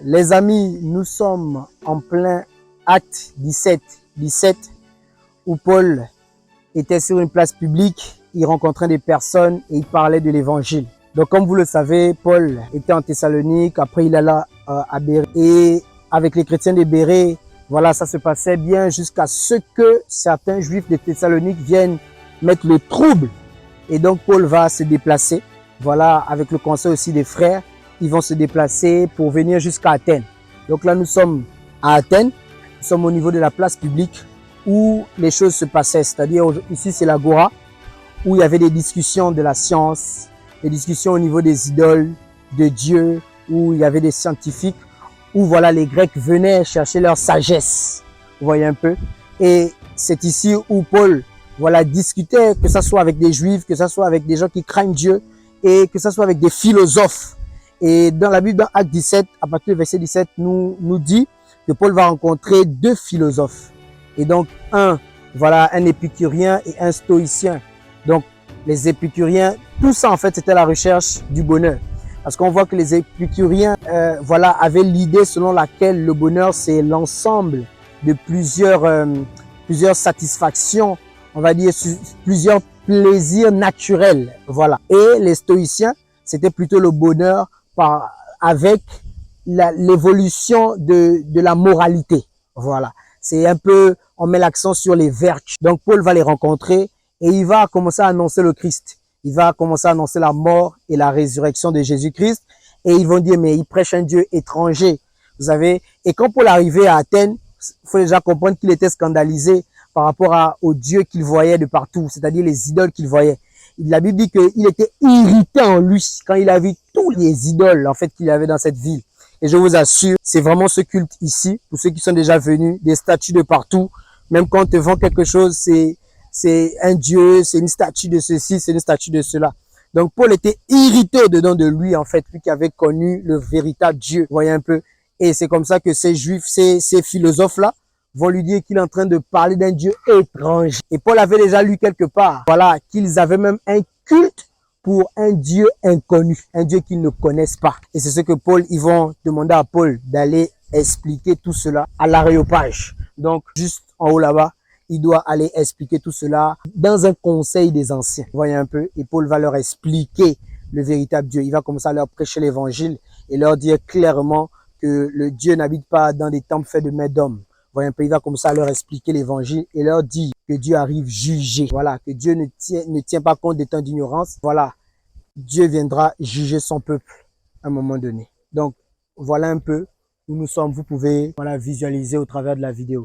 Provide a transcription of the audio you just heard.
Les amis, nous sommes en plein acte 17 où Paul était sur une place publique, il rencontrait des personnes et il parlait de l'évangile. Donc comme vous le savez, Paul était en Thessalonique, après il alla à Bérée et avec les chrétiens de Bérée, voilà, ça se passait bien jusqu'à ce que certains juifs de Thessalonique viennent mettre le trouble. Et donc Paul va se déplacer, voilà, avec le conseil aussi des frères, ils vont se déplacer pour venir jusqu'à Athènes. Donc là, nous sommes à Athènes, nous sommes au niveau de la place publique où les choses se passaient. C'est-à-dire, ici, c'est l'Agora, où il y avait des discussions de la science, des discussions au niveau des idoles, de Dieu, où il y avait des scientifiques, où voilà, les Grecs venaient chercher leur sagesse. Vous voyez un peu. Et c'est ici où Paul, voilà, discutait, que ce soit avec des Juifs, que ce soit avec des gens qui craignent Dieu, et que ce soit avec des philosophes. Et dans la Bible, dans Acte 17, à partir du verset 17, nous dit que Paul va rencontrer deux philosophes. Et donc, un épicurien et un stoïcien. Donc, les épicuriens, tout ça, en fait, c'était la recherche du bonheur. Parce qu'on voit que les épicuriens, avaient l'idée selon laquelle le bonheur, c'est l'ensemble de plusieurs satisfactions, on va dire, plusieurs plaisirs naturels. Voilà. Et les stoïciens, c'était plutôt le bonheur avec l'évolution de la moralité. Voilà. C'est un peu, on met l'accent sur les vertus. Donc Paul va les rencontrer et il va commencer à annoncer le Christ. Il va commencer à annoncer la mort et la résurrection de Jésus-Christ. Et ils vont dire, mais il prêche un Dieu étranger. Vous savez, et quand Paul arrivait à Athènes, il faut déjà comprendre qu'il était scandalisé par rapport au Dieu qu'il voyait de partout, c'est-à-dire les idoles qu'il voyait. La Bible dit qu'il était irrité en lui quand il a vu tous les idoles en fait qu'il y avait dans cette ville. Et je vous assure, c'est vraiment ce culte ici, pour ceux qui sont déjà venus, des statues de partout. Même quand on te vend quelque chose, c'est un dieu, c'est une statue de ceci, c'est une statue de cela. Donc Paul était irrité dedans de lui, en fait, lui qui avait connu le véritable Dieu. Vous voyez un peu. Et c'est comme ça que ces juifs, ces philosophes-là, vont lui dire qu'il est en train de parler d'un Dieu étranger. Et Paul avait déjà lu quelque part, voilà, qu'ils avaient même un culte pour un Dieu inconnu, un Dieu qu'ils ne connaissent pas. Et c'est ce que ils vont demander à Paul d'aller expliquer tout cela à l'Aréopage. Donc, juste en haut là-bas, il doit aller expliquer tout cela dans un conseil des anciens. Vous voyez un peu, et Paul va leur expliquer le véritable Dieu. Il va commencer à leur prêcher l'évangile et leur dire clairement que le Dieu n'habite pas dans des temples faits de mains d'hommes. Voyez un peu, il va commencer à leur expliquer l'évangile et leur dire que Dieu arrive juger. Voilà, que Dieu ne tient pas compte des temps d'ignorance. Voilà, Dieu viendra juger son peuple à un moment donné. Donc, voilà un peu où nous sommes. Vous pouvez visualiser au travers de la vidéo.